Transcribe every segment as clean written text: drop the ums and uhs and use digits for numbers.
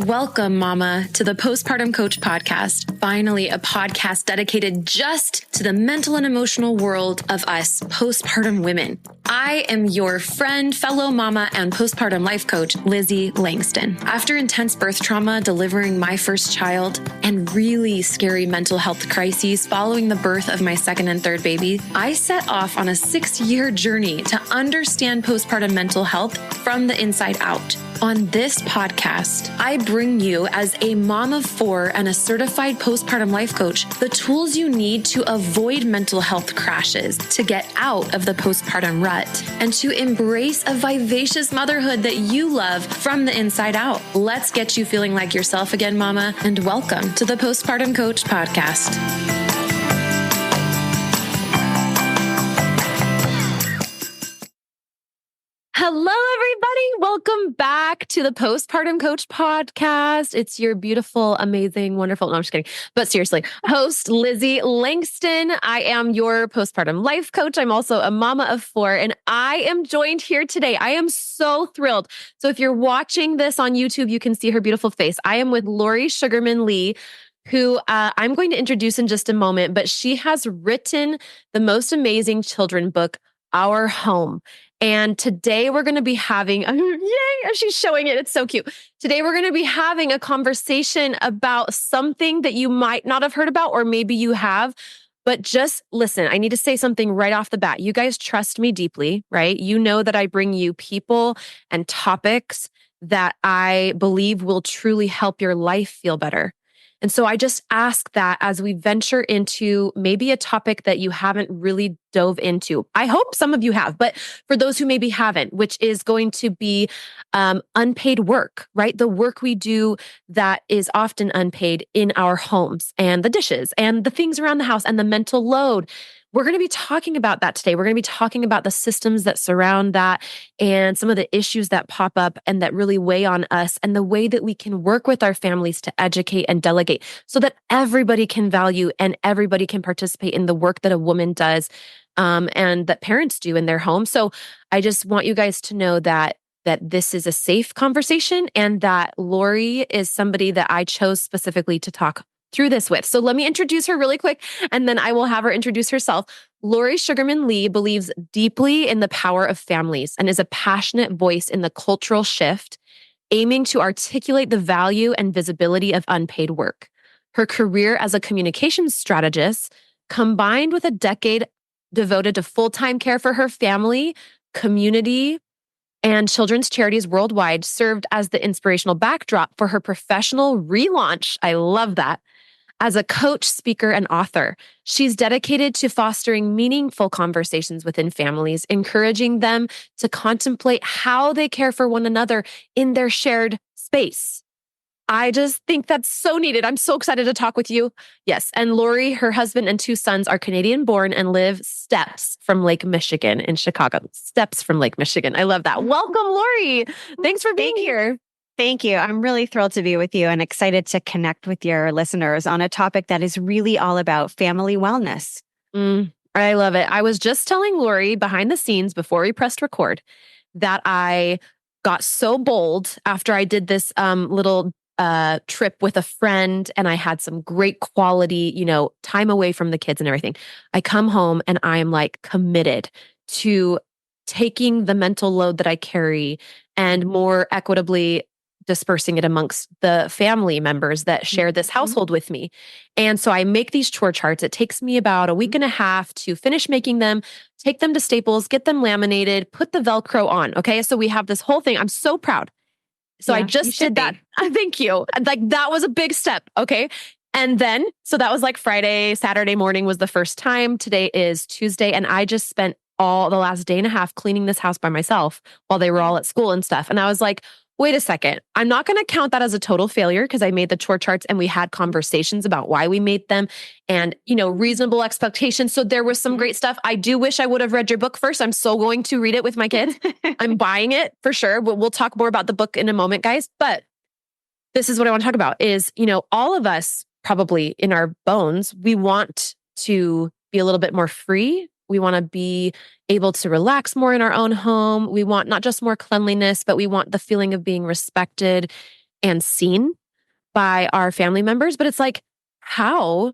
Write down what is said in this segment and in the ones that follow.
Welcome, Mama, to the Postpartum Coach Podcast. Finally, a podcast dedicated just to the mental and emotional world of us postpartum women. I am your friend, fellow mama, and postpartum life coach, Lizzie Langston. After intense birth trauma, delivering my first child, and really scary mental health crises following the birth of my second and third baby, I set off on a 6-year journey to understand postpartum mental health from the inside out. On this podcast, I bring you, as a mom of 4 and a certified postpartum life coach, the tools you need to avoid mental health crashes, to get out of the postpartum rut, and to embrace a vivacious motherhood that you love from the inside out. Let's get you feeling like yourself again, Mama, and welcome to the Postpartum Coach Podcast. Hello, everybody. Welcome back to the Postpartum Coach Podcast. It's your beautiful, amazing, wonderful, no, I'm just kidding. But seriously, host Lizzie Langston. I am your postpartum life coach. I'm also a mama of 4, and I am joined here today. I am so thrilled. So if you're watching this on YouTube, you can see her beautiful face. I am with Lori Sugarman-Li, who I'm going to introduce in just a moment, but she has written the most amazing children's book, Our Home. And today we're going to be having, yay, she's showing it. It's so cute. Today we're going to be having a conversation about something that you might not have heard about, or maybe you have, but just listen. I need to say something right off the bat. You guys trust me deeply, right? You know that I bring you people and topics that I believe will truly help your life feel better. And so I just ask that as we venture into maybe a topic that you haven't really dove into. I hope some of you have, but for those who maybe haven't, which is going to be unpaid work, right? The work we do that is often unpaid in our homes, and the dishes and the things around the house and the mental load. We're going to be talking about that today. We're going to be talking about the systems that surround that and some of the issues that pop up and that really weigh on us, and the way that we can work with our families to educate and delegate so that everybody can value and everybody can participate in the work that a woman does and that parents do in their home. So I just want you guys to know that this is a safe conversation, and that Lori is somebody that I chose specifically to talk through this with. So let me introduce her really quick, and then I will have her introduce herself. Lori Sugarman-Li believes deeply in the power of families and is a passionate voice in the cultural shift, aiming to articulate the value and visibility of unpaid work. Her career as a communications strategist, combined with a decade devoted to full-time care for her family, community, and children's charities worldwide, served as the inspirational backdrop for her professional relaunch. I love that. As a coach, speaker, and author, she's dedicated to fostering meaningful conversations within families, encouraging them to contemplate how they care for one another in their shared space. I just think that's so needed. I'm so excited to talk with you. Yes. And Lori, her husband and 2 sons are Canadian born and live steps from Lake Michigan in Chicago. Steps from Lake Michigan. I love that. Welcome, Lori. Thanks for being here. Thank you. I'm really thrilled to be with you and excited to connect with your listeners on a topic that is really all about family wellness. I love it. I was just telling Lori behind the scenes before we pressed record that I got so bold after I did this little trip with a friend, and I had some great quality, time away from the kids and everything. I come home and I'm like committed to taking the mental load that I carry and more equitably dispersing it amongst the family members that share this household with me. And so I make these chore charts. It takes me about a week and a half to finish making them, take them to Staples, get them laminated, put the Velcro on. Okay. So we have this whole thing. I'm so proud. So I just did that. Thank you. Like that was a big step. Okay. And then, so that was like Friday, Saturday morning was the first time. Today is Tuesday. And I just spent all the last day and a half cleaning this house by myself while they were all at school and stuff. And I was like, wait a second, I'm not going to count that as a total failure because I made the chore charts and we had conversations about why we made them and, reasonable expectations. So there was some great stuff. I do wish I would have read your book first. I'm so going to read it with my kids. I'm buying it for sure. We'll talk more about the book in a moment, guys. But this is what I want to talk about is, all of us probably in our bones, we want to be a little bit more free. We want to be able to relax more in our own home. We want not just more cleanliness, but we want the feeling of being respected and seen by our family members. But it's like, how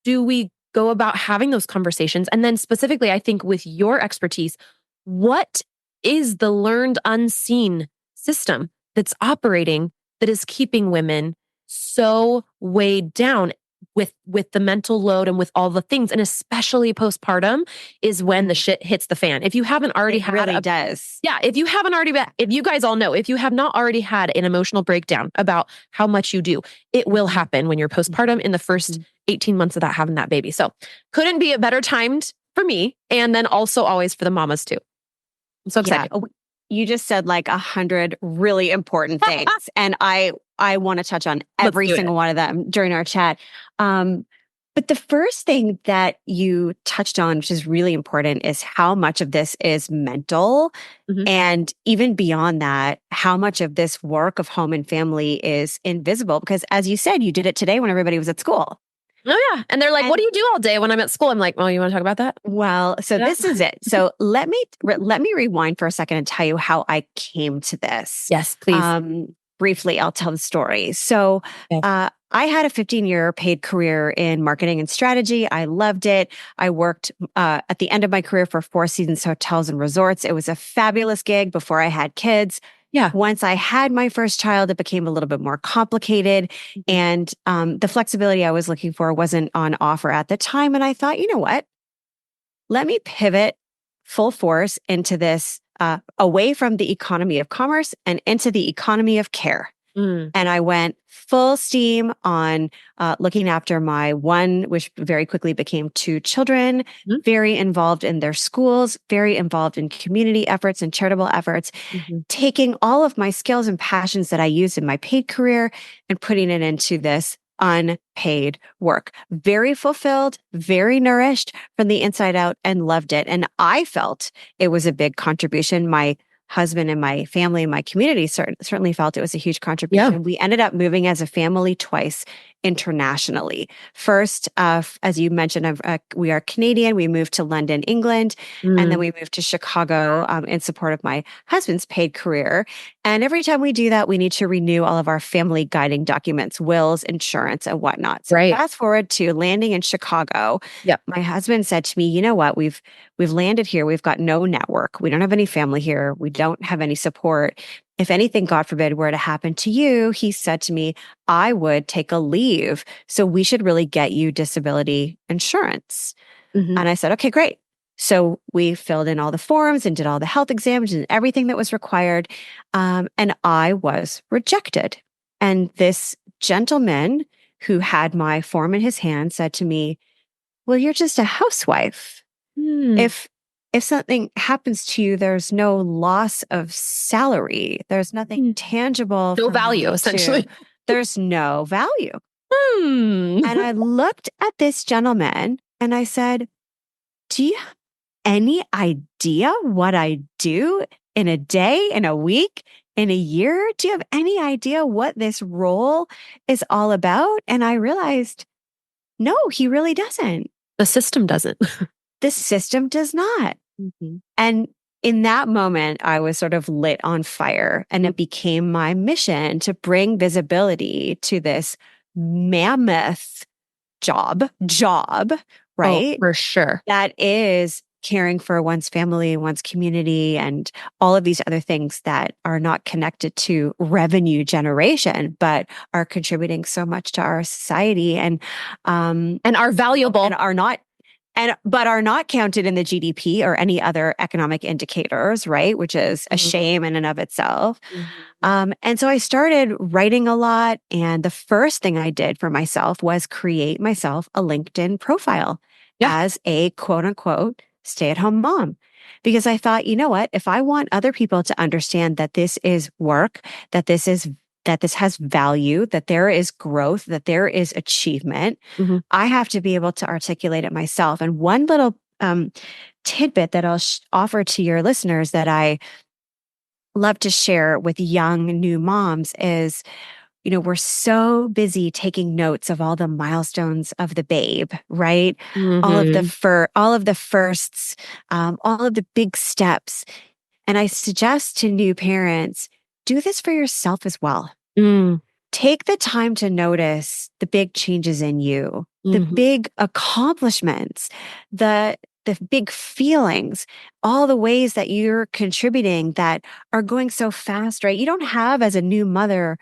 do we go about having those conversations? And then specifically, I think with your expertise, what is the learned unseen system that's operating that is keeping women so weighed down with the mental load and with all the things, and especially postpartum is when the shit hits the fan. If you haven't already It had really does. yeah, if you haven't already if you guys all know, if you have not already had an emotional breakdown about how much you do, it will happen when you're postpartum in the first 18 months of that having that baby. So couldn't be a better timed for me, and then also always for the mamas too. I'm so excited. Yeah. You just said like 100 really important things. And I want to touch on every single one of them during our chat. But the first thing that you touched on, which is really important, is how much of this is mental. And even beyond that, how much of this work of home and family is invisible. Because as you said, you did it today when everybody was at school. Oh, yeah. And they're like, what do you do all day when I'm at school? I'm like, well, you want to talk about that? Well, so this is it. So let me rewind for a second and tell you how I came to this. Yes, please. Briefly, I'll tell the story. So I had a 15-year paid career in marketing and strategy. I loved it. I worked at the end of my career for Four Seasons Hotels and Resorts. It was a fabulous gig before I had kids. Yeah. Once I had my first child, it became a little bit more complicated. And the flexibility I was looking for wasn't on offer at the time. And I thought, you know what? Let me pivot full force into this, away from the economy of commerce and into the economy of care. And I went full steam on looking after my one, which very quickly became two children, very involved in their schools, very involved in community efforts and charitable efforts, taking all of my skills and passions that I used in my paid career and putting it into this unpaid work. Very fulfilled, very nourished from the inside out, and loved it. And I felt it was a big contribution. My husband and my family and my community certainly felt it was a huge contribution. Yeah. We ended up moving as a family twice internationally. First, as you mentioned, we are Canadian. We moved to London, England, and then we moved to Chicago in support of my husband's paid career. And every time we do that, we need to renew all of our family guiding documents, wills, insurance, and whatnot. So fast forward to landing in Chicago. Yep. My husband said to me, you know what? We've landed here. We've got no network. We don't have any family here. We don't have any support. If anything, God forbid, were to happen to you, he said to me, I would take a leave. So we should really get you disability insurance. And I said, okay, great. So we filled in all the forms and did all the health exams and everything that was required. And I was rejected. And this gentleman who had my form in his hand said to me, well, you're just a housewife. If something happens to you, there's no loss of salary. There's nothing tangible. No value, essentially. There's no value. And I looked at this gentleman and I said, do you have any idea what I do in a day, in a week, in a year? Do you have any idea what this role is all about? And I realized, no, he really doesn't. The system doesn't. The system does not. And in that moment, I was sort of lit on fire, and it became my mission to bring visibility to this mammoth job, right? Oh, for sure. That is caring for one's family, one's community, and all of these other things that are not connected to revenue generation, but are contributing so much to our society and are valuable and are not. But are not counted in the GDP or any other economic indicators, right? Which is a shame in and of itself. And so I started writing a lot. And the first thing I did for myself was create myself a LinkedIn profile as a quote unquote stay-at-home mom. Because I thought, you know what? If I want other people to understand that this is work, that this has value, that there is growth, that there is achievement, I have to be able to articulate it myself. And one little tidbit that I'll offer to your listeners that I love to share with young new moms is, you know, we're so busy taking notes of all the milestones of the babe, right? All of the firsts, all of the big steps. And I suggest to new parents, do this for yourself as well. Mm, Take the time to notice the big changes in you, the mhm. big accomplishments, the big feelings, all the ways that you're contributing that are going so fast, right? You don't have as a new mother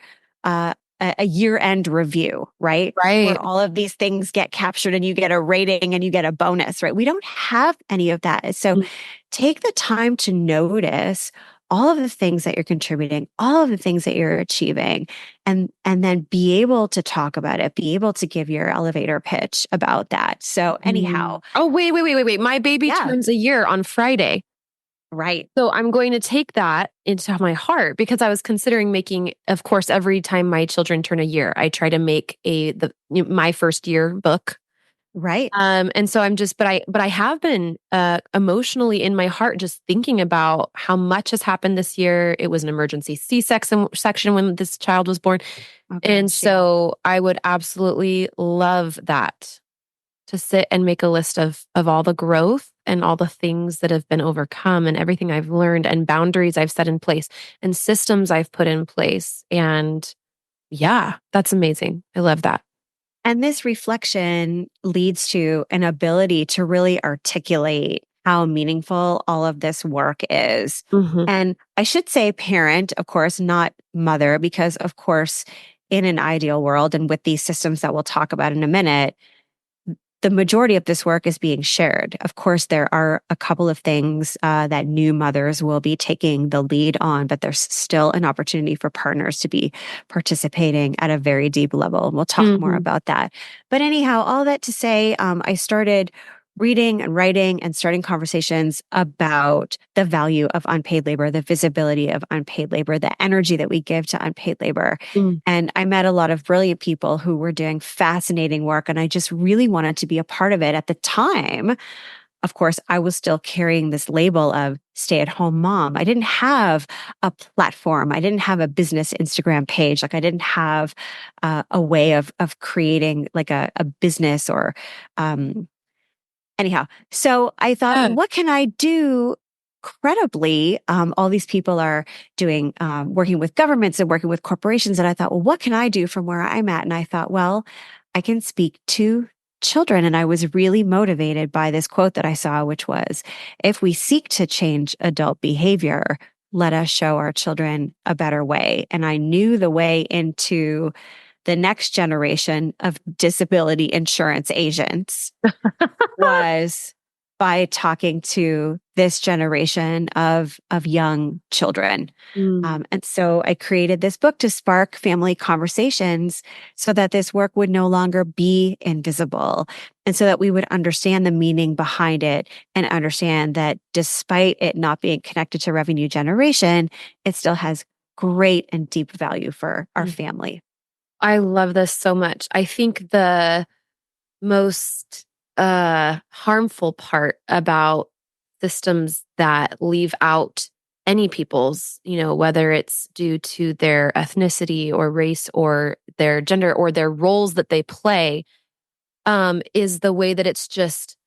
a year-end review, right? Where Right. all of these things get captured and you get a rating and you get a bonus, right? We don't have any of that. So Mm, take the time to notice all of the things that you're contributing, all of the things that you're achieving, and then be able to talk about it, be able to give your elevator pitch about that. So anyhow, Oh, wait. My baby yeah, turns a year on Friday. right, So I'm going to take that into my heart because I was considering making, of course, every time my children turn a year, I try to make my first year book. right. And so but I have been emotionally in my heart just thinking about how much has happened this year. It was an emergency section when this child was born. Oh And gosh, yeah. so I would absolutely love that to sit and make a list of all the growth and all the things that have been overcome and everything I've learned and boundaries I've set in place and systems I've put in place. And yeah, that's amazing. I love that. And this reflection leads to an ability to really articulate how meaningful all of this work is. Hmm. And I should say parent, of course, not mother, because of course, in an ideal world and with these systems that we'll talk about in a minute, the majority of this work is being shared. Of course, there are a couple of things that new mothers will be taking the lead on, but there's still an opportunity for partners to be participating at a very deep level. And we'll talk more Hmm. about that. But anyhow, all that to say, I started reading and writing and starting conversations about the value of unpaid labor, the visibility of unpaid labor, the energy that we give to unpaid labor. And I met a lot of brilliant people who were doing fascinating work. And I just really wanted to be a part of it at the time. Of course, I was still carrying this label of stay at home mom. I didn't have a platform. I didn't have a business Instagram page. Like I didn't have a way of creating like a business or, anyhow. So I thought, Yeah. what can I do credibly? All these people are doing, working with governments and working with corporations. And I thought, well, what can I do from where I'm at? And I thought, well, I can speak to children. And I was really motivated by this quote that I saw, which was, if we seek to change adult behavior, let us show our children a better way. And I knew the way into the next generation of disability insurance agents was by talking to this generation of young children. Mm. And so I created this book to spark family conversations so that this work would no longer be invisible and so that we would understand the meaning behind it and understand that despite it not being connected to revenue generation, it still has great and deep value for our Mm. family. I love this so much. I think the most harmful part about systems that leave out any people's, whether it's due to their ethnicity or race or their gender or their roles that they play, is the way that it's just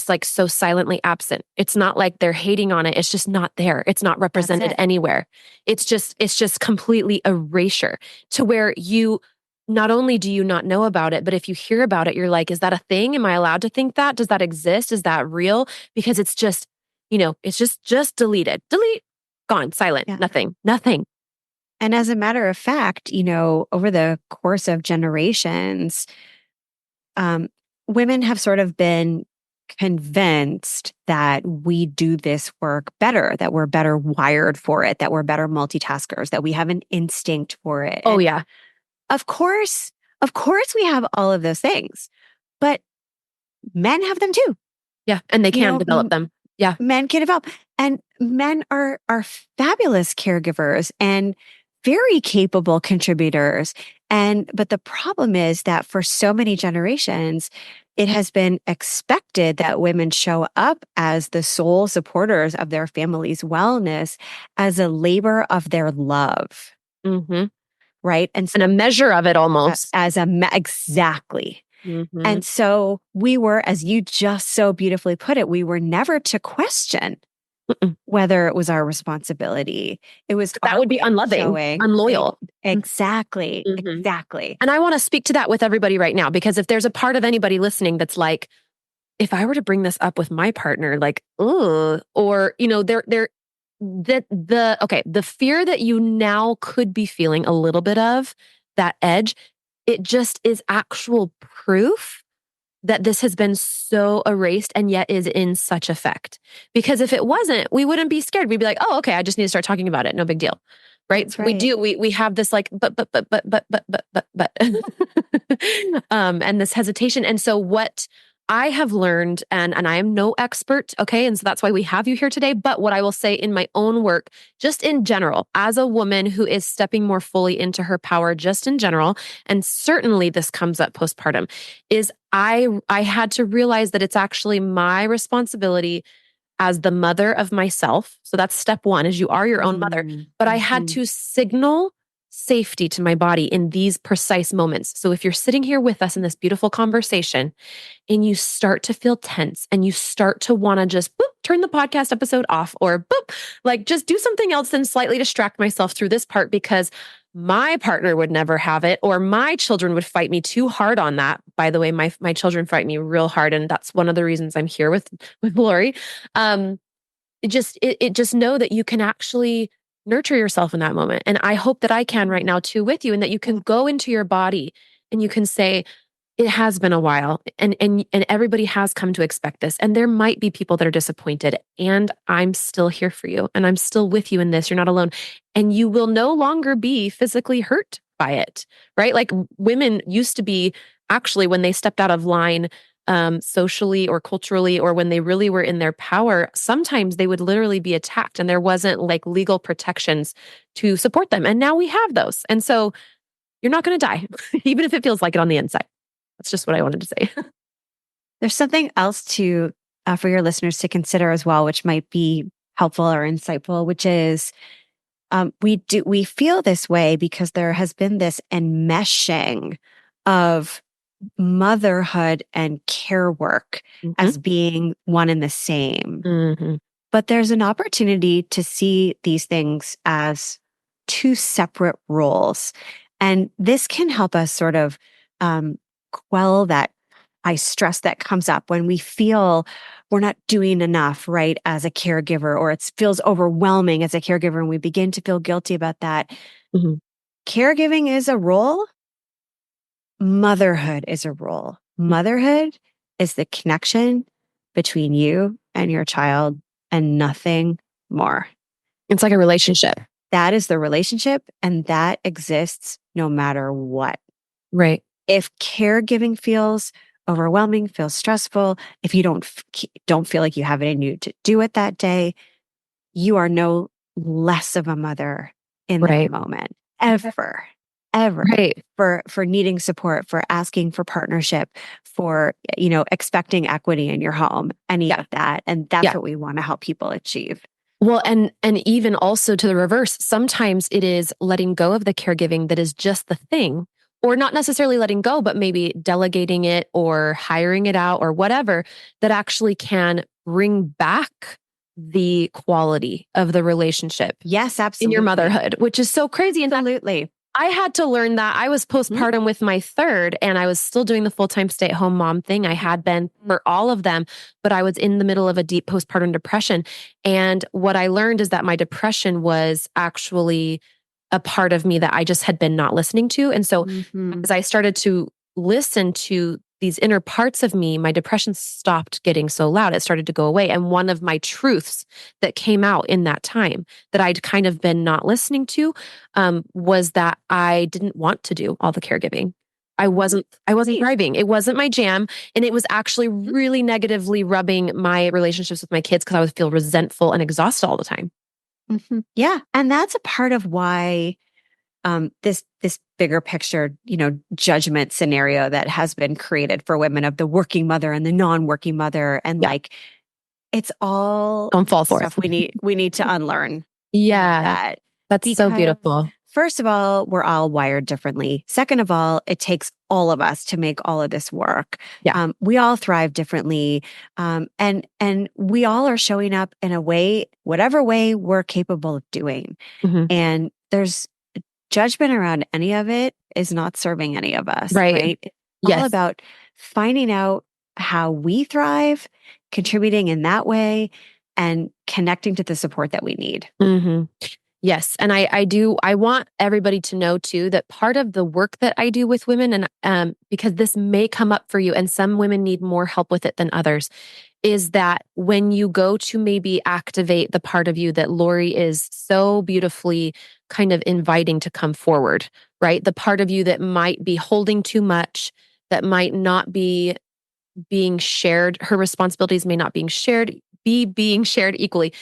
like so silently absent. It's not like they're hating on it. It's just not there. It's not That's represented it. anywhere. It's just completely erasure to where you not only do you not know about it, but if you hear about it, you're like, is that a thing? Am I allowed to think that? Does that exist? Is that real? Because it's just, it's just deleted. Delete, gone, silent, Yeah. nothing, nothing. And as a matter of fact, over the course of generations, um, women have sort of been convinced that we do this work better, that we're better wired for it, that we're better multitaskers, that we have an instinct for it. Oh And yeah. of course, we have all of those things, but men have them too. Yeah. And they You can know, develop them. Yeah. men can develop, and men are fabulous caregivers and very capable contributors. And but the problem is that for so many generations, it has been expected that women show up as the sole supporters of their family's wellness as a labor of their love, Hmm. right? And And a measure of it almost. exactly. Hmm. And so we were, as you just so beautifully put it, we were never to question. whether it was our responsibility. It was That would be unloving, showing, unloyal. Exactly. Mhm. Exactly. And I want to speak to that with everybody right now, because if there's a part of anybody listening that's like, if I were to bring this up with my partner, like, ugh, or, the fear that you now could be feeling a little bit of, that edge, it just is actual proof that this has been so erased and yet is in such effect. Because if it wasn't, we wouldn't be scared. We'd be like, oh, okay, I just need to start talking about it. No big deal. Right? That's We right. do. We have this like, but, and this hesitation. And so what I have learned, and I am no expert, okay? And so that's why we have you here today. But what I will say in my own work, just in general, as a woman who is stepping more fully into her power, just in general, and certainly this comes up postpartum, is I had to realize that it's actually my responsibility as the mother of myself. So that's step one, is you are your own mother. But I had to signal safety to my body in these precise moments. So if you're sitting here with us in this beautiful conversation and you start to feel tense and you start to want to just boop, turn the podcast episode off, or boop, like just do something else and slightly distract myself through this part because my partner would never have it, or my children would fight me too hard on that. By the way, my children fight me real hard, and that's one of the reasons I'm here with Lori. Just know that you can actually nurture yourself in that moment. And I hope that I can right now too with you, and that you can go into your body and you can say, it has been a while, and everybody has come to expect this. And there might be people that are disappointed, and I'm still here for you, and I'm still with you in this. You're not alone. And you will no longer be physically hurt by it, right? Like women used to be, actually, when they stepped out of line, socially or culturally, or when they really were in their power, sometimes they would literally be attacked and there wasn't like legal protections to support them. And now we have those. And so you're not going to die, even if it feels like it on the inside. That's just what I wanted to say. There's something else to for your listeners to consider as well, which might be helpful or insightful, which is we feel this way because there has been this enmeshing of motherhood and care work as being one and the same. But there's an opportunity to see these things as two separate roles. And this can help us sort of quell that high stress that comes up when we feel we're not doing enough, right, as a caregiver, or it feels overwhelming as a caregiver, and we begin to feel guilty about that. Caregiving is a role. Motherhood is a role. Motherhood is the connection between you and your child and nothing more. It's like a relationship. That is the relationship, and that exists no matter what. Right. If caregiving feels overwhelming, feels stressful, if you don't feel like you have it in you to do it that day, you are no less of a mother in that moment, ever. Right. For needing support, for asking for partnership, for, expecting equity in your home, any of that. And that's what we want to help people achieve. Well, and even also to the reverse, sometimes it is letting go of the caregiving that is just the thing, or not necessarily letting go, but maybe delegating it or hiring it out or whatever, that actually can bring back the quality of the relationship. Yes, absolutely. In your motherhood, which is so crazy. Absolutely. I had to learn that. I was postpartum with my third, and I was still doing the full-time stay-at-home mom thing. I had been for all of them, but I was in the middle of a deep postpartum depression. And what I learned is that my depression was actually a part of me that I just had been not listening to. And so as I started to listen to these inner parts of me, my depression stopped getting so loud. It started to go away. And one of my truths that came out in that time that I'd kind of been not listening to was that I didn't want to do all the caregiving. I wasn't thriving. It wasn't my jam. And it was actually really negatively rubbing my relationships with my kids because I would feel resentful and exhausted all the time. Yeah. And that's a part of why this bigger picture, judgment scenario that has been created for women of the working mother and the non-working mother. And it's all don't fall for stuff it. we need to unlearn. Yeah. That's so beautiful. first of all, we're all wired differently. Second of all, it takes all of us to make all of this work. Yeah. We all thrive differently. And we all are showing up in a way, whatever way we're capable of doing. Mhm. And there's judgment around any of it is not serving any of us, Right. right? It's all Yes. about finding out how we thrive, contributing in that way, and connecting to the support that we need. Mhm. Yes. And I want everybody to know too that part of the work that I do with women, and because this may come up for you, and some women need more help with it than others, is that when you go to maybe activate the part of you that Lori is so beautifully kind of inviting to come forward, right? The part of you that might be holding too much, that might not be being shared, her responsibilities may not being shared equally.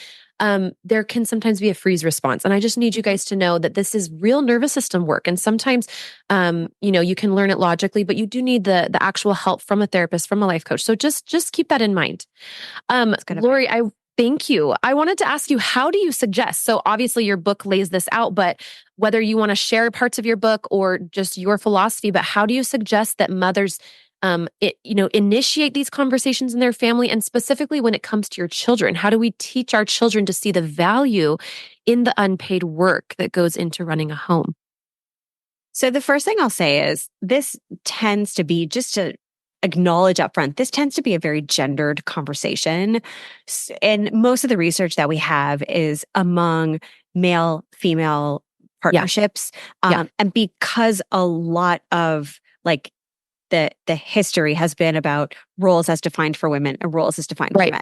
There can sometimes be a freeze response. And I just need you guys to know that this is real nervous system work. And sometimes, you can learn it logically, but you do need the actual help from a therapist, from a life coach. So just keep that in mind. Lori, I thank you. I wanted to ask you, how do you suggest? So obviously your book lays this out, but whether you want to share parts of your book or just your philosophy, but how do you suggest that mothers initiate these conversations in their family, and specifically when it comes to your children? How do we teach our children to see the value in the unpaid work that goes into running a home? So the first thing I'll say is this tends to be, just to acknowledge upfront, this tends to be a very gendered conversation. And most of the research that we have is among male, female partnerships. Yeah. And because a lot of like the history has been about roles as defined for women and roles as defined for Right.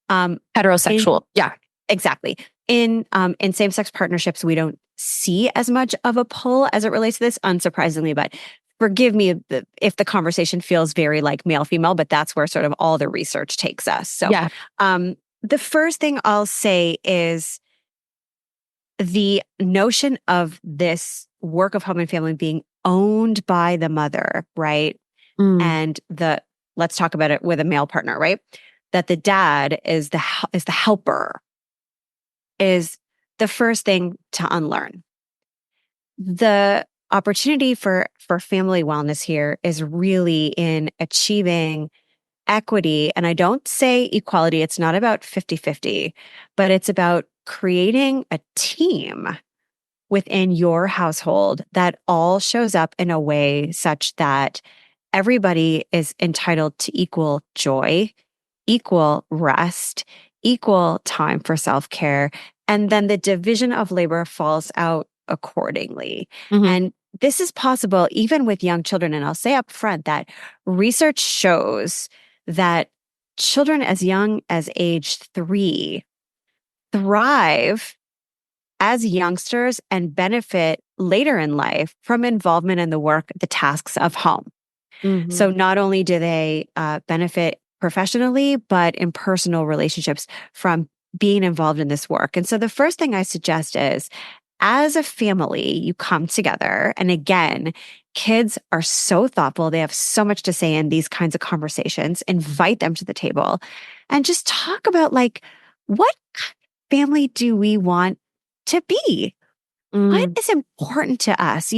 men. Heterosexual. Yeah. Exactly. In same-sex partnerships, we don't see as much of a pull as it relates to this, unsurprisingly. But forgive me if the conversation feels very like male-female, but that's where sort of all the research takes us. So Yeah. the first thing I'll say is the notion of this work of home and family being owned by the mother, right? Mm. And let's talk about it with a male partner, right? That the dad is the helper, is the first thing to unlearn. The opportunity for family wellness here is really in achieving equity. And I don't say equality, it's not about 50-50, but it's about creating a team within your household that all shows up in a way such that everybody is entitled to equal joy, equal rest, equal time for self-care. And then the division of labor falls out accordingly. Mhm. And this is possible even with young children. And I'll say up front that research shows that children as young as age 3 thrive as youngsters and benefit later in life from involvement in the tasks of home. Mhm. So not only do they benefit professionally, but in personal relationships from being involved in this work. And so the first thing I suggest is, as a family, you come together. And again, kids are so thoughtful. They have so much to say in these kinds of conversations. Invite them to the table and just talk about like, what family do we want to be? What Mm. is important to us?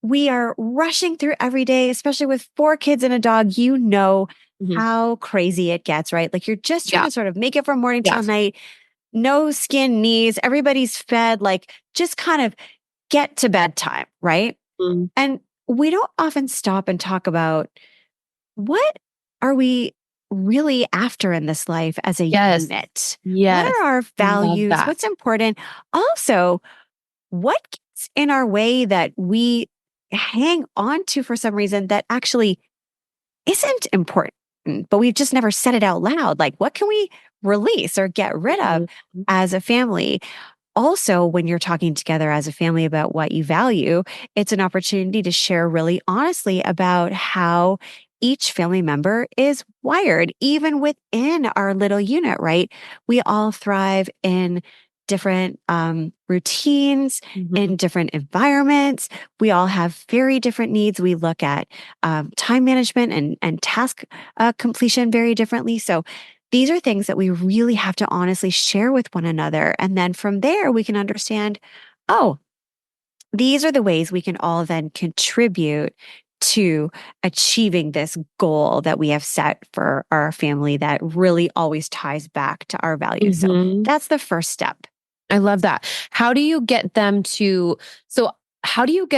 We are rushing through every day, especially with 4 kids and a dog. Mhm. How crazy it gets, right? Like you're just trying Yeah. to sort of make it from morning Yeah. till night, no skin knees, everybody's fed, like just kind of get to bedtime, right? Mm. And we don't often stop and talk about, what are we really after in this life as a Yes. unit? What Yes. are our Love values? that. What's important? Also, what gets in our way that we hang on to for some reason that actually isn't important, but we've just never said it out loud? Like, what can we release or get rid of Mhm. as a family? Also, when you're talking together as a family about what you value, it's an opportunity to share really honestly about how each family member is wired, even within our little unit, right? We all thrive in different routines, Mhm. in different environments. We all have very different needs. We look at time management and task completion very differently. So these are things that we really have to honestly share with one another. And then from there, we can understand, oh, these are the ways we can all then contribute to achieving this goal that we have set for our family that really always ties back to our values. So that's the first step. I love that. How do you get them to, so how do you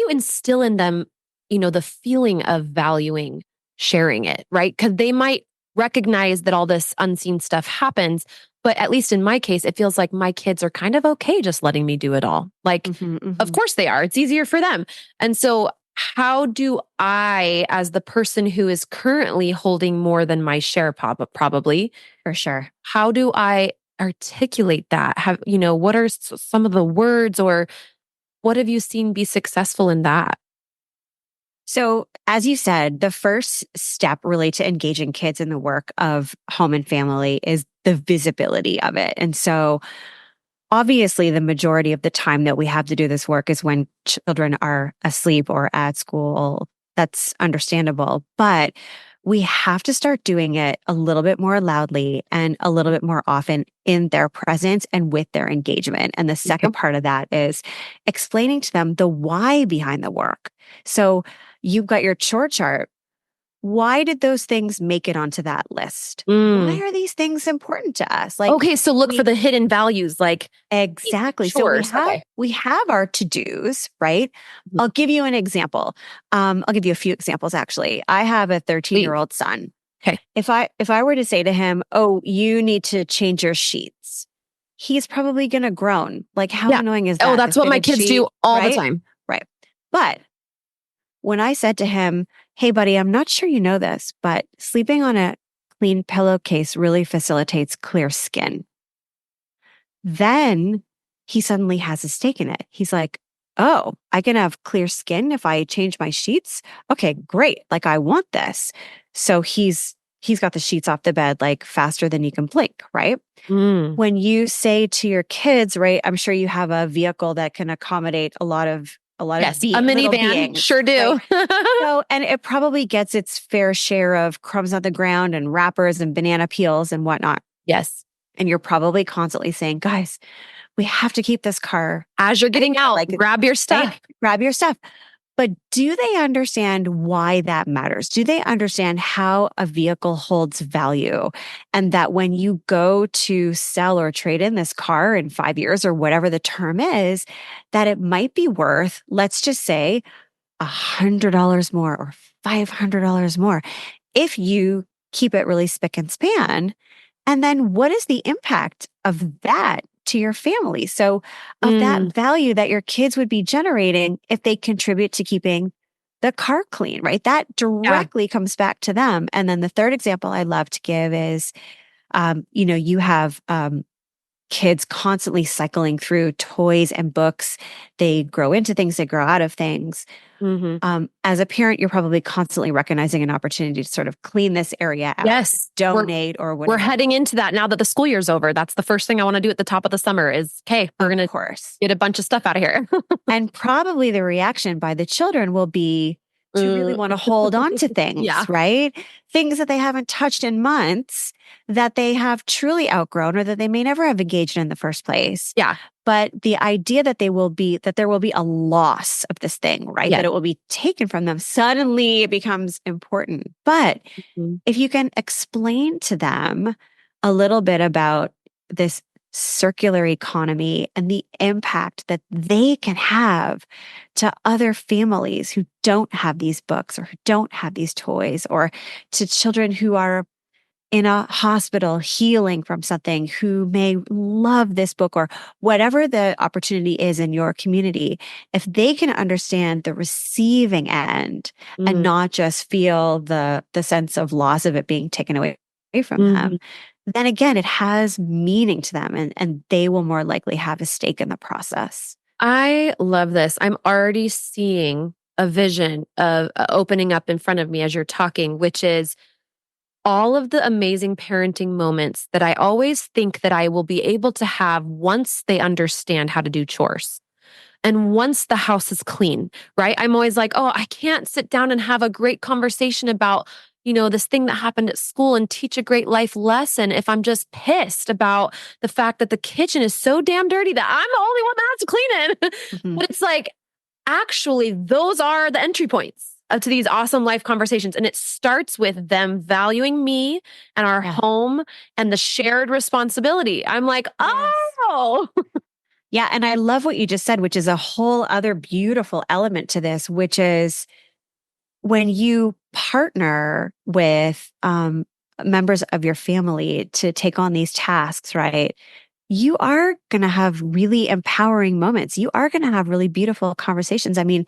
instill in them, the feeling of valuing sharing it, right? Because they might recognize that all this unseen stuff happens, but at least in my case, it feels like my kids are kind of okay just letting me do it all. Like, of course they are. It's easier for them. And so how do I, as the person who is currently holding more than my share, probably, For sure. how do I articulate that? What are some of the words, or what have you seen be successful in that? So, as you said, the first step really to engaging kids in the work of home and family is the visibility of it. And so, obviously, the majority of the time that we have to do this work is when children are asleep or at school. That's understandable. But we have to start doing it a little bit more loudly and a little bit more often in their presence and with their engagement. And the second part of that is explaining to them the why behind the work. So you've got your chore chart. Why did those things make it onto that list? Why are these things important to us? Like, okay, so look for the hidden values, like exactly. Chores. So we have our to-dos, right? I'll give you an example. I'll give you a few examples actually. I have a 13-year-old son. Okay. If I were to say to him, "Oh, you need to change your sheets," he's probably going to groan. Like, how annoying is that? Oh, that's what my kids do all the time. Right. But when I said to him, "Hey, buddy, I'm not sure you know this, but sleeping on a clean pillowcase really facilitates clear skin." Then he suddenly has a stake in it. He's like, "Oh, I can have clear skin if I change my sheets? Okay, great. Like, I want this." So he's got the sheets off the bed like faster than you can blink, right? When you say to your kids, right, I'm sure you have a vehicle that can accommodate a lot of a minivan. beings, sure do. Right? So, and it probably gets its fair share of crumbs on the ground and wrappers and banana peels and whatnot. Yes. And you're probably constantly saying, "Guys, we have to keep this car." As you're getting out, like, grab your stuff. Right? Grab your stuff. But do they understand why that matters? Do they understand how a vehicle holds value? And that when you go to sell or trade in this car in 5 years or whatever the term is, that it might be worth, let's just say, $100 more or $500 more if you keep it really spick and span. And then what is the impact of that to your family? So of that value that your kids would be generating if they contribute to keeping the car clean, right? That directly comes back to them. And then the third example I love to give is, you have kids constantly cycling through toys and books. They grow into things, they grow out of things. As a parent, you're probably constantly recognizing an opportunity to sort of clean this area out, donate or whatever. We're heading into that now that the school year's over. That's the first thing I want to do at the top of the summer is, okay, we're going to get a bunch of stuff out of here. And probably the reaction by the children will be to really want to hold on to things, right? Things that they haven't touched in months that they have truly outgrown or that they may never have engaged in the first place. Yeah. But the idea that there will be a loss of this thing, right? That it will be taken from them. Suddenly it becomes important. But if you can explain to them a little bit about this circular economy and the impact that they can have to other families who don't have these books or who don't have these toys, or to children who are in a hospital healing from something who may love this book or whatever the opportunity is in your community, if they can understand the receiving end and not just feel the sense of loss of it being taken away from them, then again, it has meaning to them and they will more likely have a stake in the process. I love this. I'm already seeing a vision of opening up in front of me as you're talking, which is all of the amazing parenting moments that I always think that I will be able to have once they understand how to do chores. And once the house is clean, right? I'm always like, oh, I can't sit down and have a great conversation about this thing that happened at school and teach a great life lesson if I'm just pissed about the fact that the kitchen is so damn dirty that I'm the only one that has to clean it. Mhm. But it's like, actually, those are the entry points to these awesome life conversations. And it starts with them valuing me and our Yeah. home and the shared responsibility. I'm like, Yes. oh, Yeah. And I love what you just said, which is a whole other beautiful element to this, which is when you partner with members of your family to take on these tasks, right? You are going to have really empowering moments. You are going to have really beautiful conversations. I mean,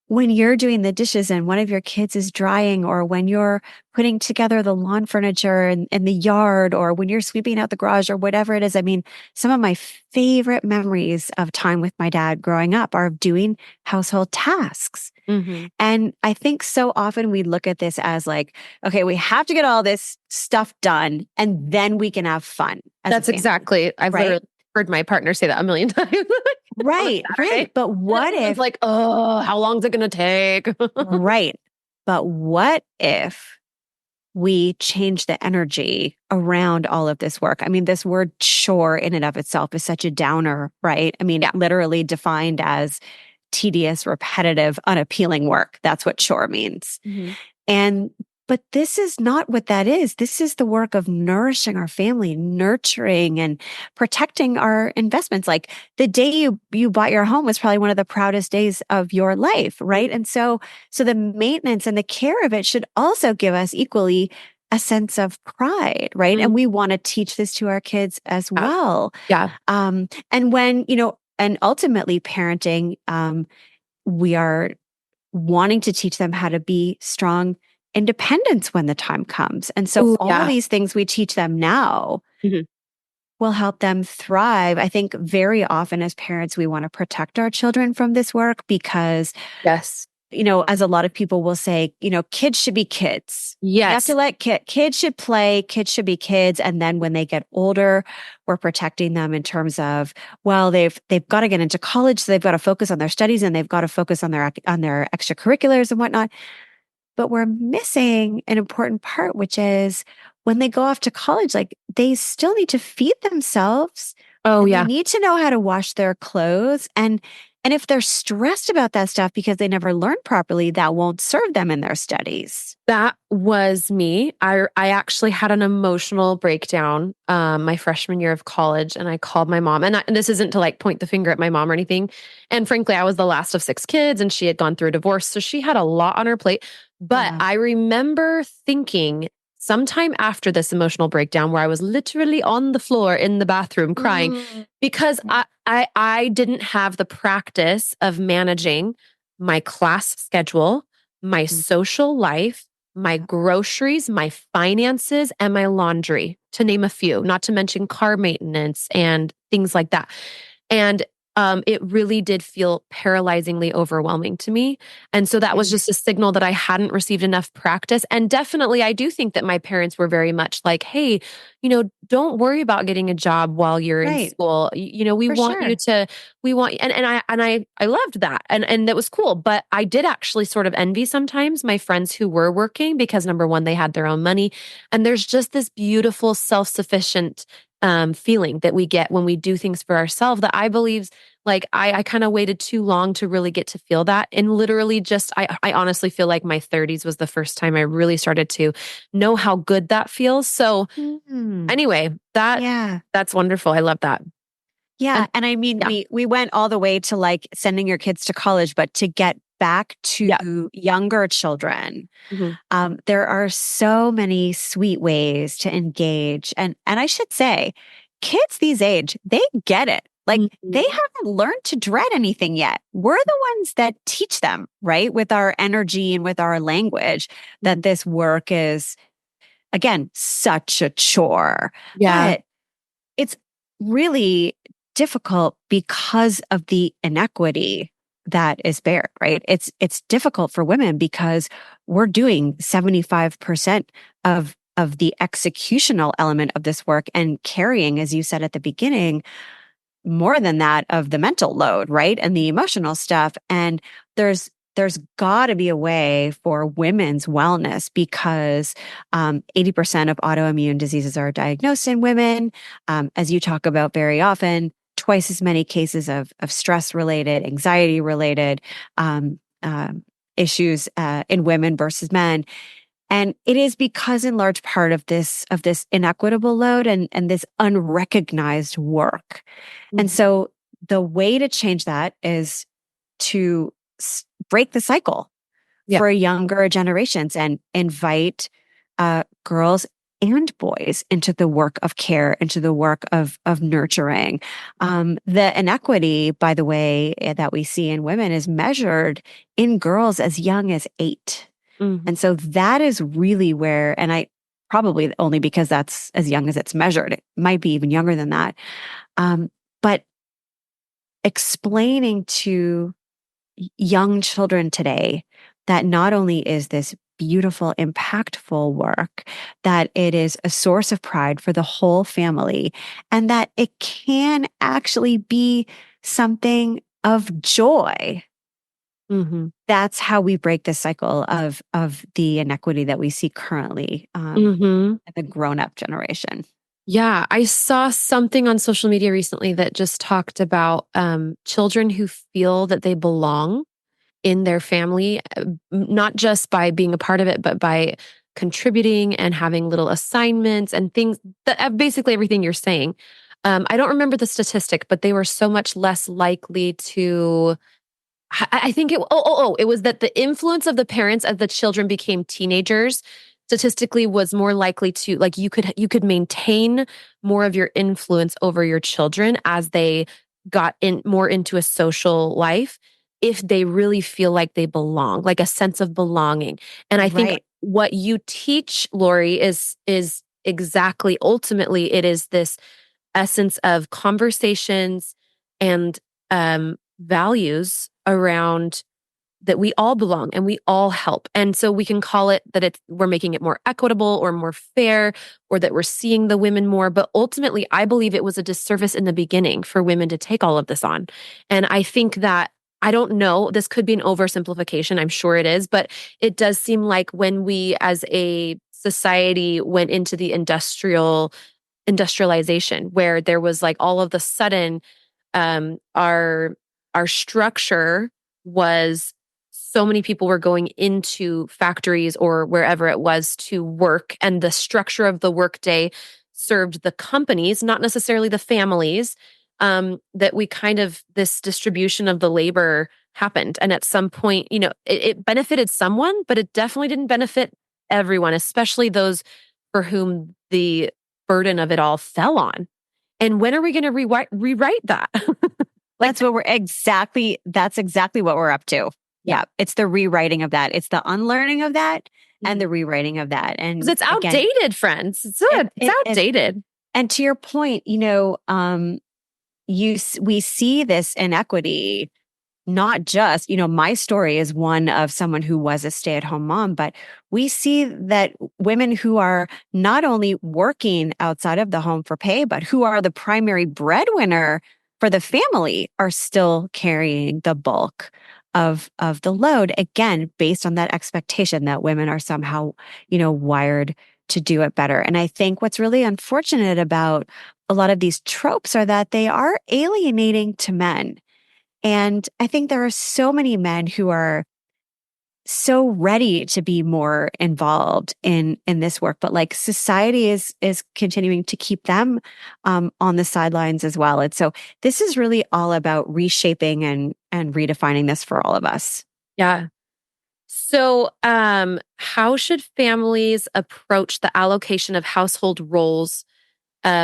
when you're doing the dishes and one of your kids is drying, or when you're putting together the lawn furniture in the yard, or when you're sweeping out the garage or whatever it is. I mean, some of my favorite memories of time with my dad growing up are doing household tasks. mm-hmm. And I think so often we look at this as like, okay, we have to get all this stuff done and then we can have fun. That's exactly. I've literally heard my partner say that a million times. Right, right. But what if, like, oh, how long is it going to take? right. But what if we change the energy around all of this work? I mean, this word chore in and of itself is such a downer, right? I mean, literally defined as tedious, repetitive, unappealing work. That's what chore means. Mm-hmm. But this is not what that is. This is the work of nourishing our family, nurturing and protecting our investments. Like the day you bought your home was probably one of the proudest days of your life, right? And so the maintenance and the care of it should also give us equally a sense of pride, right? Mm-hmm. And we want to teach this to our kids as well. Yeah. And when, and ultimately parenting, we are wanting to teach them how to be strong independence when the time comes. And so all these things we teach them now will help them thrive. I think very often as parents, we want to protect our children from this work because, as a lot of people will say, kids should be kids. Yes. You have to let kids should play, kids should be kids. And then when they get older, we're protecting them in terms of, well, they've got to get into college, so they've got to focus on their studies and they've got to focus on their extracurriculars and whatnot. But we're missing an important part, which is when they go off to college, like they still need to feed themselves. Oh, They need to know how to wash their clothes. And if they're stressed about that stuff because they never learned properly, that won't serve them in their studies. That was me. I actually had an emotional breakdown my freshman year of college, and I called my mom. And this isn't to like point the finger at my mom or anything. And frankly, I was the last of 6 kids, and she had gone through a divorce, so she had a lot on her plate. But I remember thinking sometime after this emotional breakdown where I was literally on the floor in the bathroom crying because I didn't have the practice of managing my class schedule, my social life, my groceries, my finances, and my laundry, to name a few, not to mention car maintenance and things like that. And it really did feel paralyzingly overwhelming to me. And so that was just a signal that I hadn't received enough practice. And definitely, I do think that my parents were very much like, hey, don't worry about getting a job while you're in school. We want you to, and I loved that. And that was cool. But I did actually sort of envy sometimes my friends who were working because number one, they had their own money. And there's just this beautiful self-sufficient feeling that we get when we do things for ourselves that I believe like I kind of waited too long to really get to feel that. And literally just, I honestly feel like my 30s was the first time I really started to know how good that feels. So anyway, that's wonderful. I love that. Yeah. And I mean, we went all the way to like sending your kids to college, but to get back to younger children, there are so many sweet ways to engage. And I should say, kids these age, they get it. Like they haven't learned to dread anything yet. We're the ones that teach them, right? With our energy and with our language, that this work is, again, such a chore. Yeah. But it's really difficult because of the inequity that is bared, right? It's difficult for women because we're doing 75% of the executional element of this work and carrying, as you said at the beginning, more than that of the mental load, right? And the emotional stuff. And there's there's got to be a way for women's wellness because 80% of autoimmune diseases are diagnosed in women. As you talk about very often, twice as many cases of stress related, anxiety related issues in women versus men. And it is because in large part of this inequitable load and this unrecognized work. And so the way to change that is to break the cycle for younger generations and invite girls and boys into the work of care, into the work of nurturing. The inequity, by the way, that we see in women is measured in girls as young as 8. And so that is really where, and I probably only because that's as young as it's measured, it might be even younger than that. But explaining to young children today that not only is this beautiful, impactful work, that it is a source of pride for the whole family, and that it can actually be something of joy. That's how we break this cycle of the inequity that we see currently in the grown-up generation. Yeah, I saw something on social media recently that just talked about children who feel that they belong in their family, not just by being a part of it, but by contributing and having little assignments and things that basically everything you're saying. I don't remember the statistic, but they were so much less likely to. I think it was that the influence of the parents as the children became teenagers statistically was more likely to, like, you could maintain more of your influence over your children as they got in more into a social life if they really feel like they belong, like a sense of belonging. And I think what you teach, Lori, is exactly, ultimately it is this essence of conversations and values around that we all belong and we all help. And so we can call it that we're making it more equitable or more fair, or that we're seeing the women more. But ultimately, I believe it was a disservice in the beginning for women to take all of this on. And I think that, I don't know, this could be an oversimplification. I'm sure it is, but it does seem like when we as a society went into the industrialization, where there was like all of the sudden our structure was, so many people were going into factories or wherever it was to work, and the structure of the workday served the companies, not necessarily the families. That we kind of, this distribution of the labor happened, and at some point, it benefited someone, but it definitely didn't benefit everyone, especially those for whom the burden of it all fell on. And when are we going to rewrite that? That's exactly what we're up to. Yeah. It's the rewriting of that. It's the unlearning of that and the rewriting of that. And it's outdated, friends. It's outdated. And to your point, we see this inequity, not just, my story is one of someone who was a stay-at-home mom, but we see that women who are not only working outside of the home for pay, but who are the primary breadwinner for the family are still carrying the bulk of the load, again, based on that expectation that women are somehow, wired to do it better. And I think what's really unfortunate about a lot of these tropes are that they are alienating to men. And I think there are so many men who are so ready to be more involved in this work, but like society is continuing to keep them on the sidelines as well. And so this is really all about reshaping and redefining this for all of us. Yeah. So, how should families approach the allocation of household roles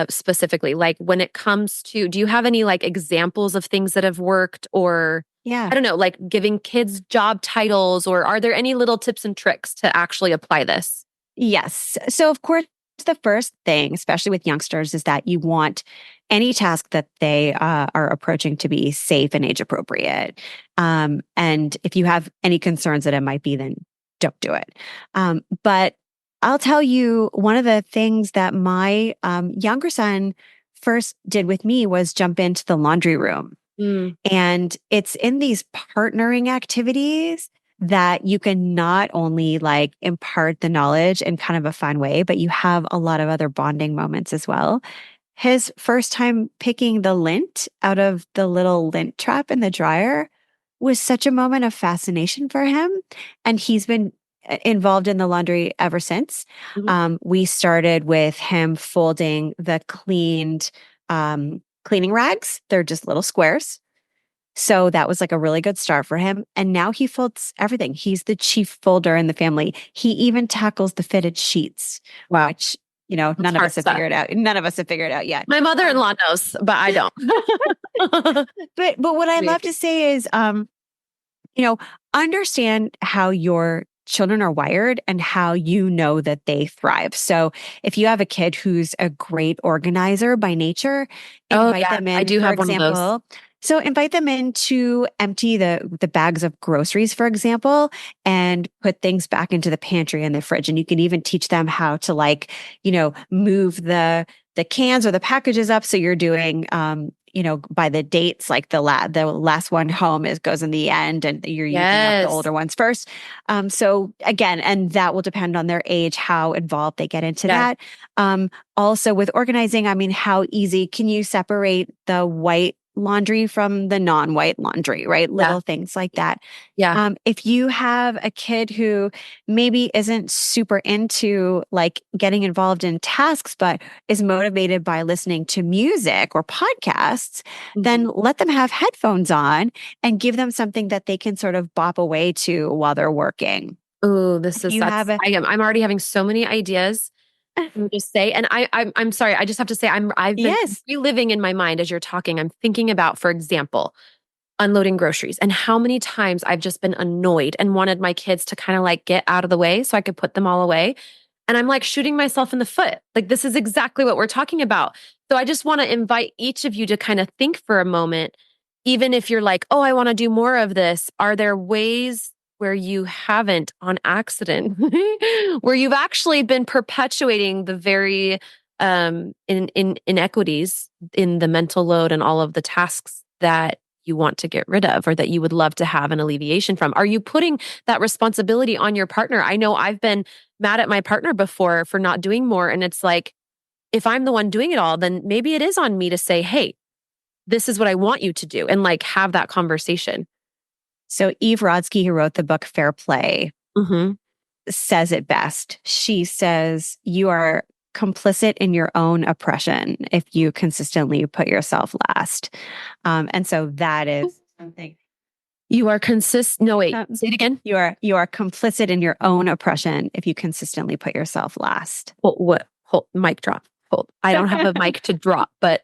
specifically? Like when it comes to, do you have any like examples of things that have worked, or I don't know, like giving kids job titles, or are there any little tips and tricks to actually apply this? Yes. So of course, the first thing, especially with youngsters, is that you want any task that they are approaching to be safe and age appropriate. And if you have any concerns that it might be, then don't do it. But I'll tell you, one of the things that my younger son first did with me was jump into the laundry room. And it's in these partnering activities that you can not only like impart the knowledge in kind of a fun way, but you have a lot of other bonding moments as well. His first time picking the lint out of the little lint trap in the dryer was such a moment of fascination for him. And he's been involved in the laundry ever since. We started with him folding the cleaning rags. They're just little squares. So that was like a really good start for him. And now he folds everything. He's the chief folder in the family. He even tackles the fitted sheets, Wow. which, none of us have figured out. None of us have figured out yet. My mother-in-law knows, but I don't. But what I love to say is, understand how your children are wired and how you know that they thrive. So if you have a kid who's a great organizer by nature, invite them in. I do have one of those. So invite them in to empty the bags of groceries, for example, and put things back into the pantry and the fridge. And you can even teach them how to move the cans or the packages up. So you're doing, by the dates, like the last one home goes in the end, and you're using up the older ones first. So again, and that will depend on their age, how involved they get into that. Also with organizing, I mean, how easy can you separate the white laundry from the non-white laundry, right? Little things like that. If you have a kid who maybe isn't super into like getting involved in tasks, but is motivated by listening to music or podcasts, then let them have headphones on and give them something that they can sort of bop away to while they're working. Oh, I'm already having so many ideas. Just say, and I'm sorry, I just have to say, I've been reliving in my mind as you're talking. I'm thinking about, for example, unloading groceries and how many times I've just been annoyed and wanted my kids to kind of like get out of the way so I could put them all away. And I'm like shooting myself in the foot. Like, this is exactly what we're talking about. So I just want to invite each of you to kind of think for a moment, even if you're like, oh, I want to do more of this. Are there ways where you haven't on accident, where you've actually been perpetuating the very inequities in the mental load and all of the tasks that you want to get rid of or that you would love to have an alleviation from? Are you putting that responsibility on your partner? I know I've been mad at my partner before for not doing more. And it's like, if I'm the one doing it all, then maybe it is on me to say, hey, this is what I want you to do, and like have that conversation. So Eve Rodsky, who wrote the book Fair Play, says it best. She says, you are complicit in your own oppression if you consistently put yourself last. And so that is something. You are No, wait, say it again. You are complicit in your own oppression if you consistently put yourself last. Hold, mic drop. Hold. I don't have a mic to drop, but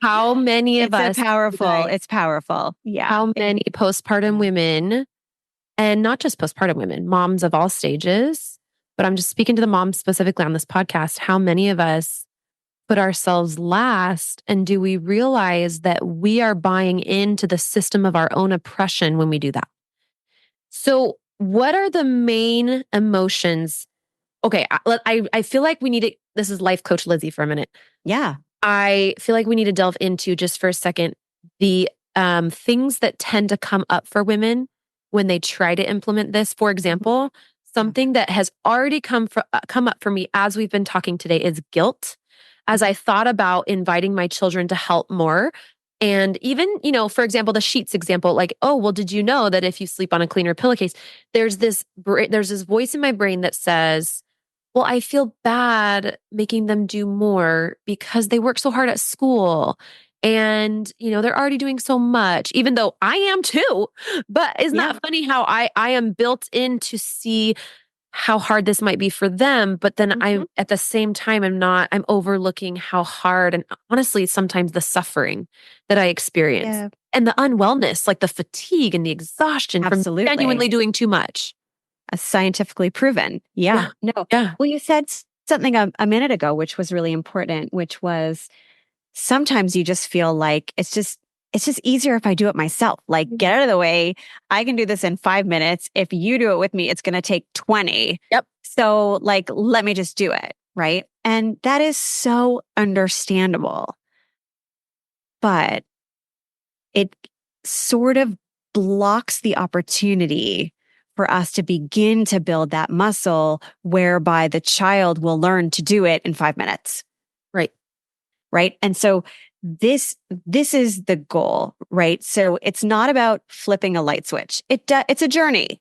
how many of us? It's powerful. Yeah. How many postpartum women, and not just postpartum women, moms of all stages, but I'm just speaking to the moms specifically on this podcast. How many of us put ourselves last? And do we realize that we are buying into the system of our own oppression when we do that? So what are the main emotions? Okay, I feel like we need to, this is life coach Lizzie for a minute. Yeah. I feel like we need to delve into just for a second the things that tend to come up for women when they try to implement this. For example, something that has already come up for me as we've been talking today is guilt. As I thought about inviting my children to help more, and even, for example, the sheets example, like, oh, well, did you know that if you sleep on a cleaner pillowcase, there's this voice in my brain that says, well, I feel bad making them do more because they work so hard at school and, they're already doing so much, even though I am too. But isn't that funny how I am built in to see how hard this might be for them. But then I, at the same time, I'm overlooking how hard and honestly, sometimes the suffering that I experience and the unwellness, like the fatigue and the exhaustion from genuinely doing too much. Scientifically proven. Yeah. No. Yeah. Well, you said something a minute ago, which was really important, which was sometimes you just feel like it's just easier if I do it myself. Like, get out of the way. I can do this in 5 minutes. If you do it with me, it's going to take 20. Yep. So like, let me just do it. Right. And that is so understandable. But it sort of blocks the opportunity for us to begin to build that muscle whereby the child will learn to do it in 5 minutes. Right. Right. And so this is the goal, right? So it's not about flipping a light switch. It's a journey.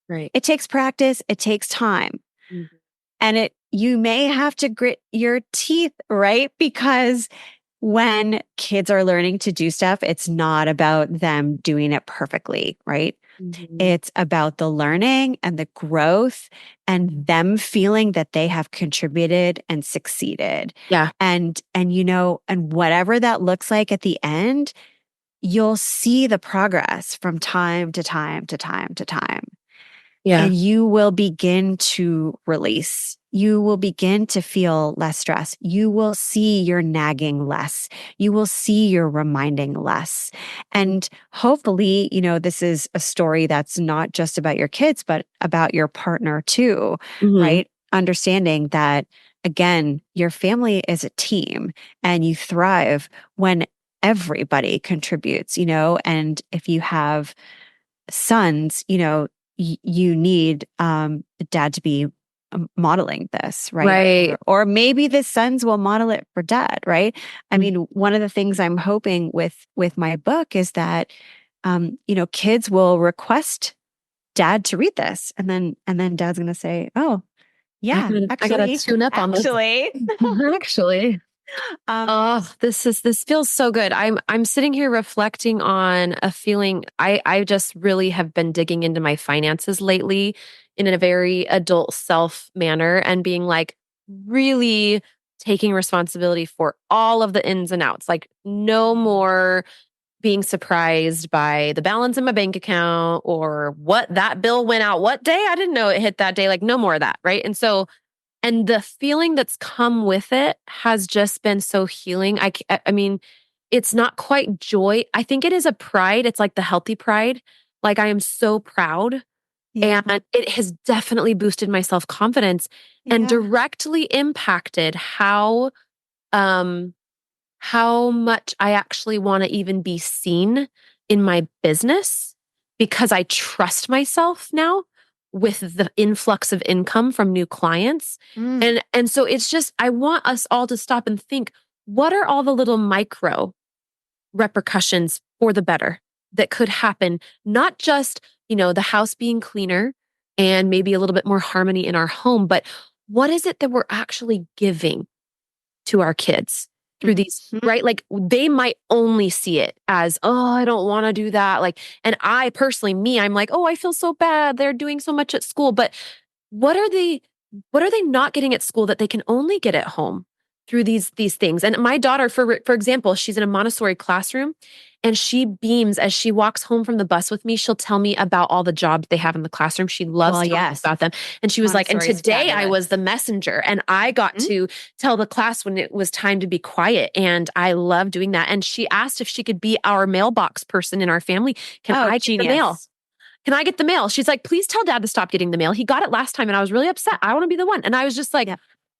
Right. It takes practice. It takes time. Mm-hmm. And you may have to grit your teeth, right? Because when kids are learning to do stuff, it's not about them doing it perfectly, right? Mm-hmm. It's about the learning and the growth and them feeling that they have contributed and succeeded. Yeah. And whatever that looks like at the end, you'll see the progress from time to time to time to time. Yeah. And you will begin to release. You will begin to feel less stress. You will see your nagging less. You will see your reminding less. And hopefully, this is a story that's not just about your kids, but about your partner too, right? Understanding that, again, your family is a team and you thrive when everybody contributes, and if you have sons, you need dad to be modeling this, right? Right. Or maybe the sons will model it for dad, right? I mean, one of the things I'm hoping with my book is that kids will request dad to read this, and then dad's going to say, "Oh, yeah, I gotta tune up on this. Actually. Oh, this feels so good. I'm sitting here reflecting on a feeling. I just really have been digging into my finances lately in a very adult self manner and being like really taking responsibility for all of the ins and outs. Like no more being surprised by the balance in my bank account or what that bill went out what day. I didn't know it hit that day. Like no more of that, right? And the feeling that's come with it has just been so healing. I mean, it's not quite joy. I think it is a pride. It's like the healthy pride. Like I am so proud. Yeah. And it has definitely boosted my self-confidence and directly impacted how much I actually want to even be seen in my business because I trust myself now with the influx of income from new clients. And so it's just, I want us all to stop and think, what are all the little micro repercussions for the better that could happen? Not just, the house being cleaner and maybe a little bit more harmony in our home, but what is it that we're actually giving to our kids through these, right? Like they might only see it as, oh, I don't want to do that. Like, and I personally, I'm like, oh, I feel so bad. They're doing so much at school. But what are they not getting at school that they can only get at home through these things? And my daughter, for example, she's in a Montessori classroom and she beams as she walks home from the bus with me. She'll tell me about all the jobs they have in the classroom. She loves talking about them. And she was like, and today I was the messenger and I got to tell the class when it was time to be quiet. And I love doing that. And she asked if she could be our mailbox person in our family. Can I get the mail? Can I get the mail? She's like, please tell dad to stop getting the mail. He got it last time and I was really upset. I want to be the one. And I was just like,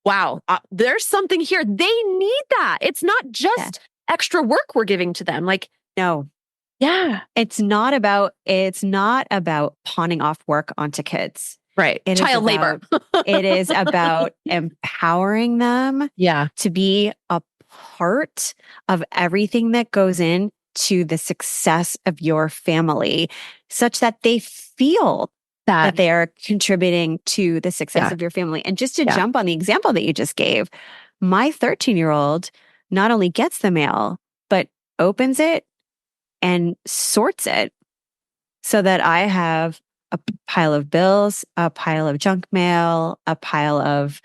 wow, there's something here. They need that. It's not just extra work we're giving to them. Like, no. Yeah. It's not about pawning off work onto kids. Right. Child labor. It is about empowering them to be a part of everything that goes into the success of your family, such that they feel that they are contributing to the success of your family. And just to jump on the example that you just gave, my 13-year-old not only gets the mail, but opens it and sorts it so that I have a pile of bills, a pile of junk mail, a pile of,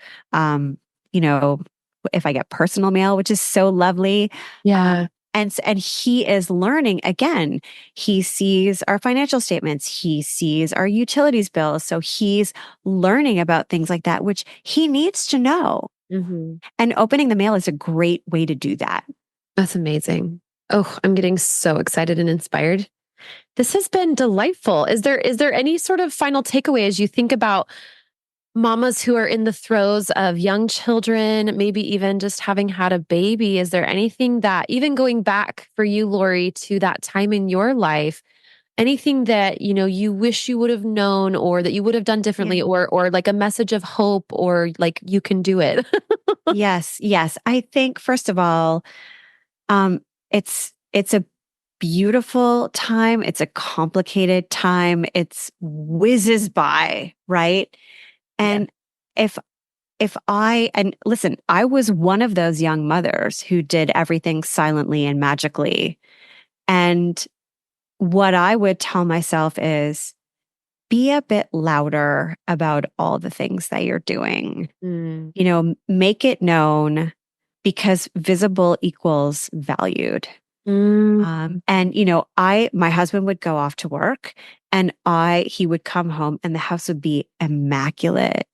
if I get personal mail, which is so lovely. Yeah. And he is learning again. He sees our financial statements. He sees our utilities bills. So he's learning about things like that, which he needs to know. And opening the mail is a great way to do that. That's amazing. Oh, I'm getting so excited and inspired. This has been delightful. Is there any sort of final takeaway as you think about mamas who are in the throes of young children, maybe even just having had a baby? Is there anything that, even going back for you, Lori, to that time in your life, anything that, you wish you would have known or that you would have done differently, Yeah. or like a message of hope, or like you can do it. Yes. Yes. I think first of all, it's a beautiful time. It's a complicated time. It's whizzes by, right? Yeah. And if and listen, I was one of those young mothers who did everything silently and magically. And what I would tell myself is be a bit louder about all the things that you're doing. Mm. Make it known, because visible equals valued. Mm. And my husband would go off to work, and he would come home and the house would be immaculate.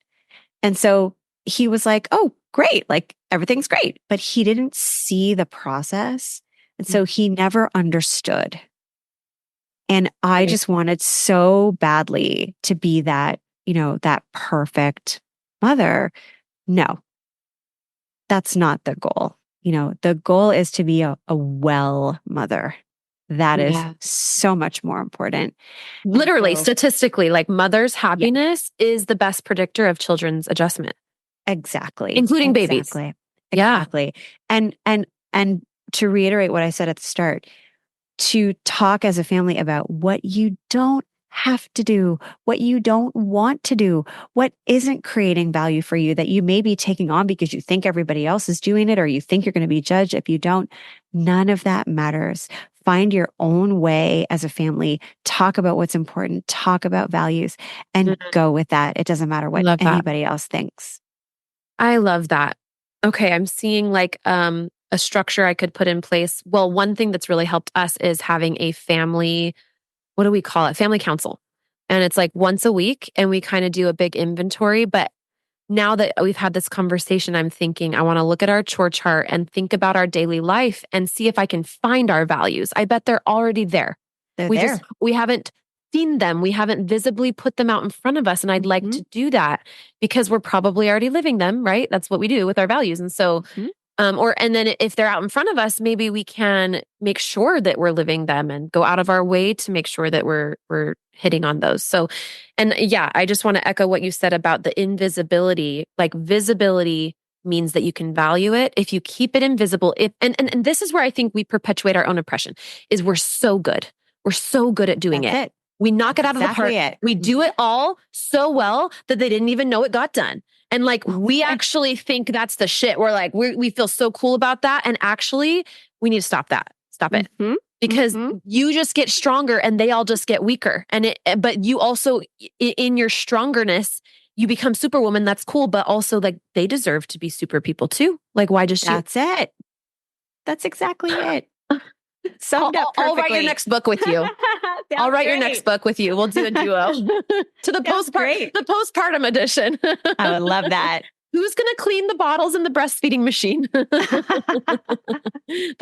And so he was like, oh, great. Like everything's great. But he didn't see the process. And so he never understood. And I Right. just wanted so badly to be that, that perfect mother. No, that's not the goal. The goal is to be a well mother. That is Yeah. so much more important. Literally, So, statistically, like mother's yeah, happiness is the best predictor of children's adjustment, exactly. including babies. Exactly. Yeah. Exactly. And to reiterate what I said at the start, to talk as a family about what you don't have to do, what you don't want to do, what isn't creating value for you that you may be taking on because you think everybody else is doing it, or you think you're going to be judged if you don't. None of that matters. Find your own way as a family, talk about what's important, talk about values, and go with that. It doesn't matter what Love that. anybody else thinks. I love that. Okay, I'm seeing like a structure I could put in place. Well, one thing that's really helped us is having a family, what do we call it? Family council. And it's like once a week, and we kind of do a big inventory. But now that we've had this conversation, I'm thinking I want to look at our chore chart and think about our daily life and see if I can find our values. I bet they're already there. They're there. We haven't seen them. We haven't visibly put them out in front of us. And I'd like to do that because we're probably already living them, right? That's what we do with our values. And so, and then if they're out in front of us, maybe we can make sure that we're living them and go out of our way to make sure that we're hitting on those. So, and yeah, I just want to echo what you said about the invisibility. Like visibility means that you can value it if you keep it invisible. And this is where I think we perpetuate our own oppression. Is we're so good. We're so good at doing it. We knock it out of the park. We do it all so well that they didn't even know it got done. And like, we actually think that's the shit. We're like, we feel so cool about that. And actually, we need to stop that. Stop it. Because you just get stronger and they all just get weaker. But you also, in your strongerness, you become superwoman. That's cool. But also like they deserve to be super people too. Like, why just That's it. That's exactly it. Summed up perfectly. I'll write your next book with you. I'll write your next book with you. We'll do a duo to the postpartum edition. I would love that. Who's going to clean the bottles in the breastfeeding machine? The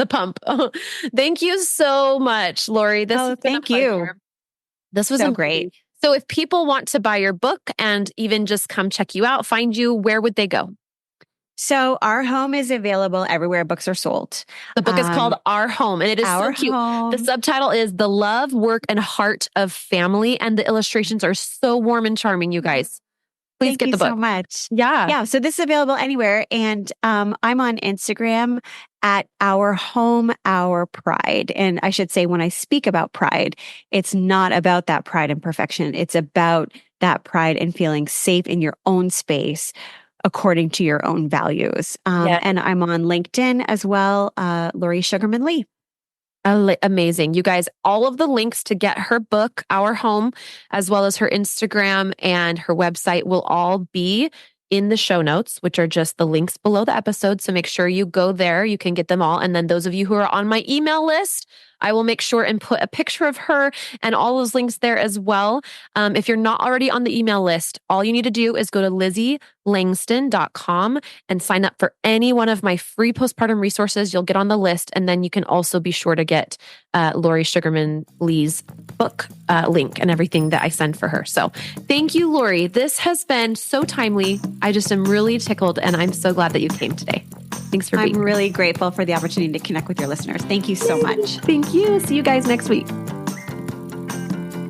pump. Oh, thank you so much, Lori. Thank you. This was so great. So if people want to buy your book and even just come check you out, find you, where would they go? So Our Home is available everywhere books are sold. The book is called Our Home, and it is so cute. Home. The subtitle is The Love, Work, and Heart of Family, and the illustrations are so warm and charming, you guys. Please get the book. Thank you so much. Yeah. Yeah. So this is available anywhere. And I'm on Instagram at Our Home, Our Pride. And I should say, when I speak about pride, it's not about that pride and perfection. It's about that pride and feeling safe in your own space according to your own values. And I'm on LinkedIn as well, Lori Sugarman-Li. Amazing. You guys, all of the links to get her book, Our Home, as well as her Instagram and her website will all be in the show notes, which are just the links below the episode. So make sure you go there. You can get them all. And then those of you who are on my email list, I will make sure and put a picture of her and all those links there as well. If you're not already on the email list, all you need to do is go to LizzieLangston.com and sign up for any one of my free postpartum resources. You'll get on the list. And then you can also be sure to get Lori Sugarman-Li's book link and everything that I send for her. So thank you, Lori. This has been so timely. I just am really tickled and I'm so glad that you came today. Thanks for being here. I'm really grateful for the opportunity to connect with your listeners. Thank you so much. Thank you. See you guys next week.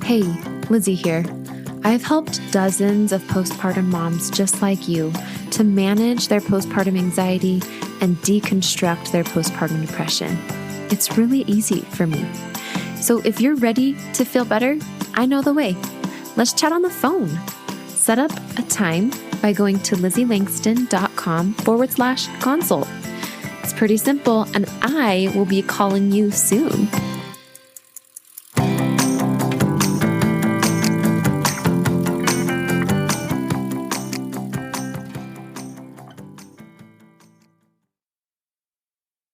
Hey, Lizzie here. I've helped dozens of postpartum moms just like you to manage their postpartum anxiety and deconstruct their postpartum depression. It's really easy for me. So if you're ready to feel better, I know the way. Let's chat on the phone. Set up a time by going to LizzieLangston.com/consult. It's pretty simple, and I will be calling you soon.